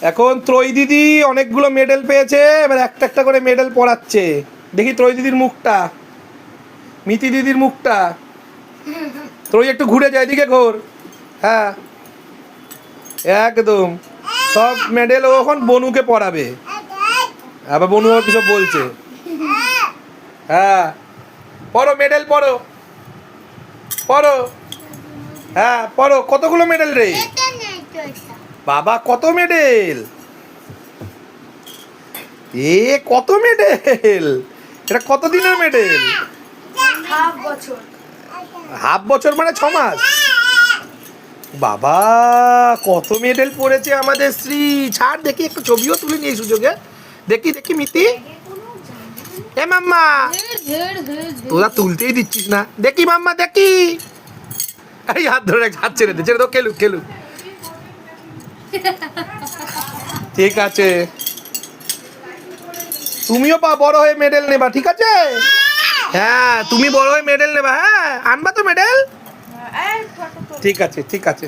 এখন ত্রয়ী দিদি অনেকগুলো মেডেল পেয়েছে, এবার একটা একটা করে মেডেল পড়াচ্ছে। দেখি ত্রয়ী দিদির মুখটা, মিতি দিদির মুখটা। ত্রয়ী একটু ঘুরে যায়, এদিকে ঘোর। হ্যাঁ একদম, সব মেডেল ও এখন বনুকে পড়াবে। আবার বনু আবার কিছু বলছে। হ্যাঁ পড়ো, মেডেল পড়ো, পড়ো। হ্যাঁ পড়ো, কতগুলো মেডেল রে বাবা, কত মেডেল, এ কত মেডেল, এটা কত দিনের মেডেল? হাফ বছর মানে 6 মাস। বাবা কত মেডেল পড়েছে আমাদের শ্রী। ছাড় দেখি, একটু ছবিও তুলে নিয়ে সুযোগে। দেখি দেখি মিতি, এ মাম্মা তোরা তুলতেই দিচ্ছিস না। দেখি মাম্মা দেখি, এই হাত ধরে রাখ, হাত ছেড়ে দে, ছেড়ে দাও, খেলুক খেলুক। ঠিক আছে, তুমিও বড় হয়ে মেডেল নেবা, ঠিক আছে? হ্যাঁ তুমি বড় হয়ে মেডেল নেবা, হ্যাঁ আনবা তো মেডেল। ঠিক আছে ঠিক আছে।